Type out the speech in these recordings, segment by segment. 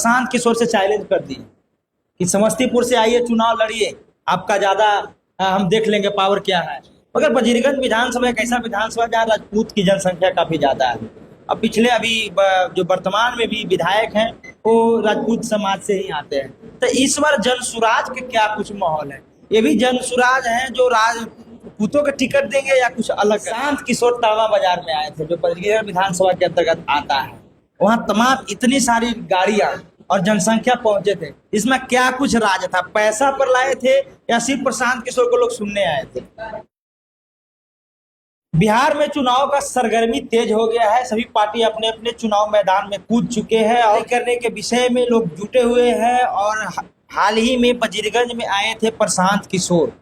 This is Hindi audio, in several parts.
प्रशांत किशोर से चैलेंज कर दिए कि समस्तीपुर से आइए, चुनाव लड़िए, आपका ज्यादा हम देख लेंगे पावर क्या है। मगर वजीरगंज विधानसभा एक ऐसा विधानसभा जहाँ राजपूत की जनसंख्या काफी ज्यादा है। अब पिछले जो वर्तमान में भी विधायक हैं वो राजपूत समाज से ही आते हैं। तो इस बार जनसुराज के क्या कुछ माहौल है? ये भी जनसुराज हैं जो राजपूतों के टिकट देंगे या कुछ अलग? प्रशांत किशोर तावा बाजार में आए थे, जो वजीरगंज विधानसभा के अंतर्गत आता है। वहाँ तमाम इतनी सारी गाड़ियां और जनसंख्या पहुंचे थे। इसमें क्या कुछ राज था? पैसा पर लाए थे या सिर्फ प्रशांत किशोर को लोग सुनने आए थे? बिहार में चुनाव का सरगर्मी तेज हो गया है। सभी पार्टी अपने अपने चुनाव मैदान में कूद चुके हैं और करने के विषय में लोग जुटे हुए हैं। और हाल ही में वजीरगंज में आए थे प्रशांत किशोर,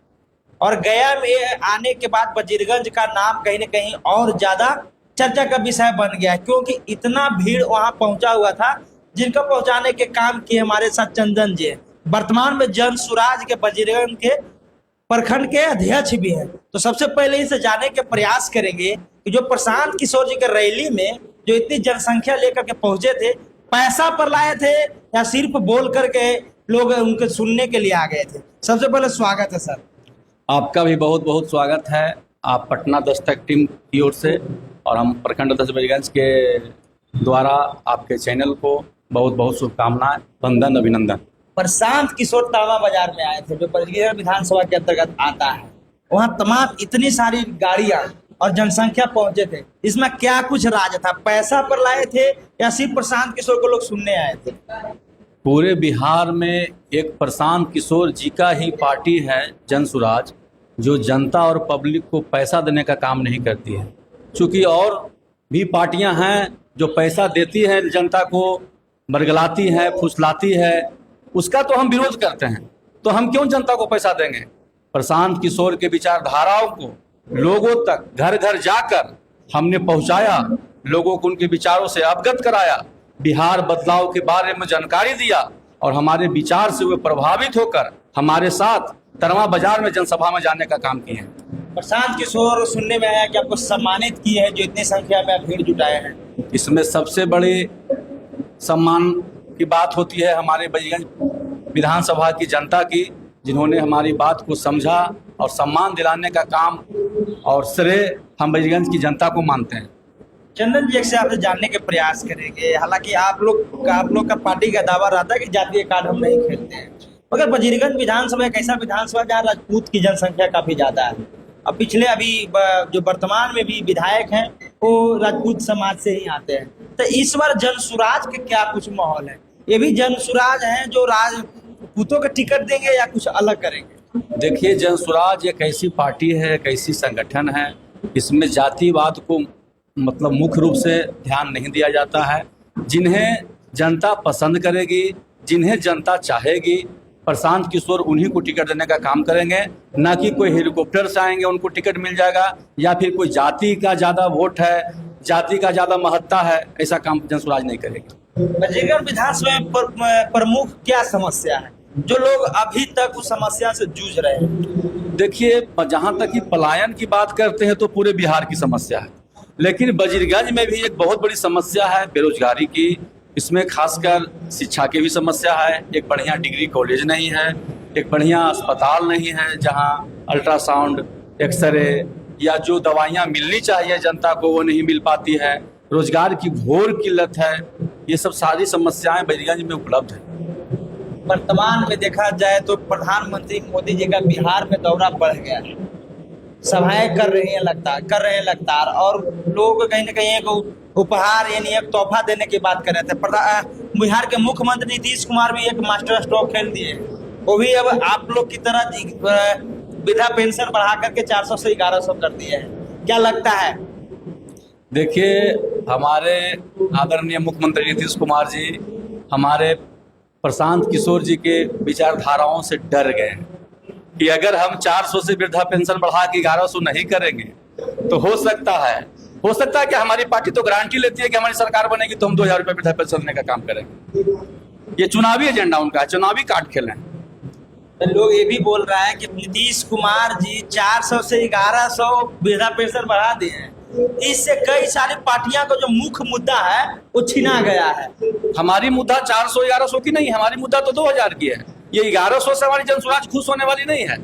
और गया में आने के बाद वजीरगंज का नाम कहीं न कहीं और ज्यादा चर्चा का विषय बन गया है, क्योंकि इतना भीड़ वहां पहुंचा हुआ था। जिनको पहुंचाने के काम किए हमारे साथ चंदन जी, वर्तमान में जनसुराज के वजीरगंज के प्रखंड के अध्यक्ष भी हैं। तो सबसे पहले इसे जानने के प्रयास करेंगे कि जो प्रशांत किशोर जी के रैली में जो इतनी जनसंख्या लेकर के पहुंचे थे, पैसा पर लाए थे या सिर्फ बोल करके लोग उनके सुनने के लिए आ गए थे? सबसे पहले स्वागत है सर। आपका भी बहुत बहुत स्वागत है। आप पटना दस्तक टीम की ओर से और हम प्रखंड अध्यक्ष वजीरगंज के द्वारा आपके चैनल को बहुत बहुत शुभकामनाएं, वंदन, अभिनंदन। प्रशांत किशोर तावा बाजार में आए थे, जो वजीरगंज विधानसभा के अंतर्गत आता है। वहाँ तमाम इतनी सारी गाड़ियां और जनसंख्या पहुंचे थे। इसमें क्या कुछ राज था? पैसा पर लाए थे या सिर्फ प्रशांत किशोर को लोग सुनने आए थे? पूरे बिहार में एक प्रशांत किशोर जी का ही पार्टी है जनसुराज, जो जनता और पब्लिक को पैसा देने का काम नहीं करती है। चूँकि और भी पार्टियां हैं जो पैसा देती हैं, जनता को बरगलाती है, फुसलाती है, उसका तो हम विरोध करते हैं। तो हम क्यों जनता को पैसा देंगे? प्रशांत किशोर के विचारधाराओं को लोगों तक घर घर जाकर हमने पहुंचाया, लोगों को उनके विचारों से अवगत कराया, बिहार बदलाव के बारे में जानकारी दिया और हमारे विचार से वे प्रभावित होकर हमारे साथ तरवा बाजार में जनसभा में जाने का काम किए हैं। प्रशांत किशोर सुनने में आया कि आपको सम्मानित किए हैं, जो इतनी संख्या में आप भीड़ जुटाए हैं। इसमें सबसे बड़ी सम्मान की बात होती है हमारे वजीरगंज विधानसभा की जनता की, जिन्होंने हमारी बात को समझा और सम्मान दिलाने का काम और श्रेय हम वजीरगंज की जनता को मानते हैं। चंदन जी, एक से आपसे जानने के प्रयास करेंगे। हालांकि आप लोग का पार्टी का दावा रहता है कि जातीय कार्ड हम नहीं खेलते हैं, मगर वजीरगंज विधानसभा एक ऐसा विधानसभा जहाँ राजपूत की जनसंख्या काफी ज्यादा है। अब पिछले जो वर्तमान में भी विधायक हैं वो राजपूत समाज से ही आते हैं। तो इस बार जनसुराज के क्या कुछ माहौल है? ये भी जनसुराज हैं जो राजपूतों के टिकट देंगे या कुछ अलग करेंगे? देखिए, जनसुराज एक ऐसी पार्टी है, एक ऐसी संगठन है, इसमें जातिवाद को मतलब मुख्य रूप से ध्यान नहीं दिया जाता है। जिन्हें जनता पसंद करेगी, जिन्हें जनता चाहेगी, प्रशांत किशोर उन्हीं को टिकट देने का काम करेंगे। ना कि कोई हेलीकॉप्टर से आएंगे उनको टिकट मिल जाएगा, या फिर कोई जाति का ज़्यादा वोट है, जाति का ज़्यादा महत्ता है, ऐसा काम जनसुराज नहीं करेगी। वजीरगंज विधानसभा में प्रमुख क्या समस्या है जो लोग अभी तक उस समस्या से जूझ रहे हैं? देखिए, जहाँ तक कि पलायन की बात करते हैं तो पूरे बिहार की समस्या है, लेकिन वजीरगंज में भी एक बहुत बड़ी समस्या है बेरोजगारी की। इसमें खासकर शिक्षा की भी समस्या है। एक बढ़िया डिग्री कॉलेज नहीं है, एक बढ़िया अस्पताल नहीं है जहाँ अल्ट्रासाउंड, एक्सरे या जो दवाइयाँ मिलनी चाहिए जनता को वो नहीं मिल पाती है। रोजगार की घोर किल्लत है। ये सब सारी समस्याएं वजीरगंज में उपलब्ध है। वर्तमान में देखा जाए तो प्रधानमंत्री मोदी जी का बिहार में दौरा बढ़ गया है, सभाएं कर रहे हैं लगातार, और लोग कहीं ना कहीं एक उपहार यानी एक तोहफा देने की बात कर रहे थे। बिहार के मुख्यमंत्री नीतीश कुमार भी एक मास्टर स्ट्रोक खेल दिए, वो भी अब आप लोग की तरह वृद्धा पेंशन बढ़ा करके 400 से 1100 कर दिए हैं। क्या लगता है? देखिए, हमारे आदरणीय मुख्यमंत्री नीतीश कुमार जी हमारे प्रशांत किशोर जी के विचारधाराओं से डर गए कि अगर हम 400 से वृद्धा पेंशन बढ़ा के 1100 नहीं करेंगे तो हो सकता है कि हमारी पार्टी तो गारंटी लेती है कि हमारी सरकार बनेगी तो हम 2000 रुपये वृद्धा पेंशन देने का काम करेंगे। ये चुनावी एजेंडा उनका है, चुनावी कार्ड खेलें। लोग ये भी बोल रहा है कि नीतीश कुमार जी 400 से 1100 वृद्धा पेंशन बढ़ा दिए हैं, इससे कई सारी पार्टियां का जो मुख्य मुद्दा है वो छीना गया है। हमारी मुद्दा 400-1100 की नहीं है, हमारी मुद्दा तो 2000 की है। ये 1100 से हमारी जनसुराज खुश होने वाली नहीं है।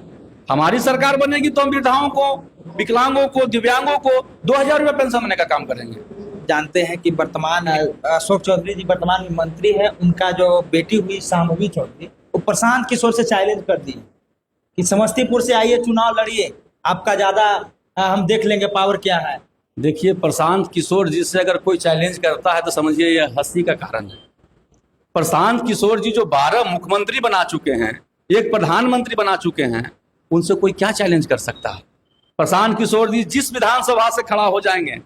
हमारी सरकार बनेगी तो हम वृद्धाओं को, विकलांगों को, दिव्यांगों को 2000 रुपये पेंशन देने का काम करेंगे। जानते हैं कि वर्तमान अशोक चौधरी जी वर्तमान में मंत्री है, उनका जो बेटी हुई शांभवी चौधरी वो प्रशांत किशोर से चैलेंज कर दी कि समस्तीपुर से आइए, चुनाव लड़िए, आपका ज्यादा हम देख लेंगे पावर क्या है। देखिए, प्रशांत किशोर जी से अगर कोई चैलेंज करता है तो समझिए यह हंसी का कारण है। प्रशांत किशोर जी जो 12 मुख्यमंत्री बना चुके हैं, एक प्रधानमंत्री बना चुके हैं, उनसे कोई क्या चैलेंज कर सकता है। प्रशांत किशोर जी जिस विधानसभा से खड़ा हो जाएंगे,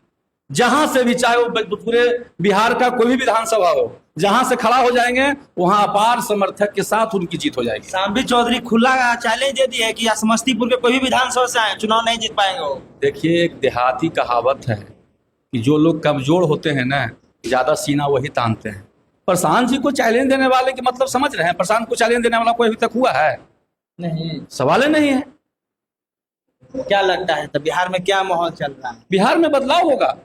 जहां से भी, चाहे वो पूरे बिहार का कोई भी विधानसभा हो, जहां से खड़ा हो जाएंगे वहां अपार समर्थक के साथ उनकी जीत हो जाएगी। शांभवी चौधरी खुला चैलेंज दे दी है कि समस्तीपुर के कोई भी विधानसभा से आए चुनाव नहीं जीत पाएंगे वो। देखिए, एक देहाती कहावत है कि जो लोग कमजोर होते हैं ना, ज्यादा सीना वही तानते हैं। प्रशांत जी को चैलेंज देने वाले की मतलब समझ रहे हैं? प्रशांत को चैलेंज देने वाला कोई अभी तक हुआ है? नहीं, सवाल ही नहीं है। क्या लगता है तो बिहार में क्या माहौल चल रहा है? बिहार में बदलाव होगा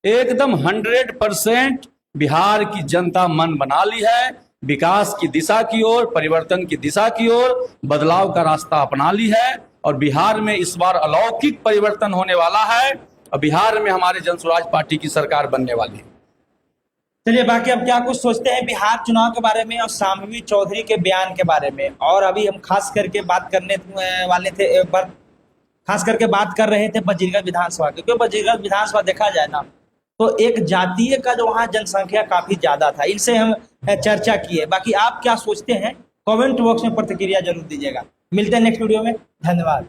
एकदम 100%। बिहार की जनता मन बना ली है, विकास की दिशा की ओर, परिवर्तन की दिशा की ओर, बदलाव का रास्ता अपना ली है। और बिहार में इस बार अलौकिक परिवर्तन होने वाला है और बिहार में हमारे जनसुराज पार्टी की सरकार बनने वाली है। चलिए, बाकी अब क्या कुछ सोचते हैं बिहार चुनाव के बारे में और शांभवी चौधरी के बयान के बारे में। और अभी हम खास करके बात करने वाले थे, खास करके बात कर रहे थे बजीरगंज विधानसभा, क्योंकि बजीरगंज विधानसभा देखा जाए ना तो एक जातीय का जो वहाँ जनसंख्या काफी ज्यादा था, इनसे हम चर्चा की है। बाकी आप क्या सोचते हैं कमेंट बॉक्स में प्रतिक्रिया जरूर दीजिएगा। मिलते हैं नेक्स्ट वीडियो में, धन्यवाद।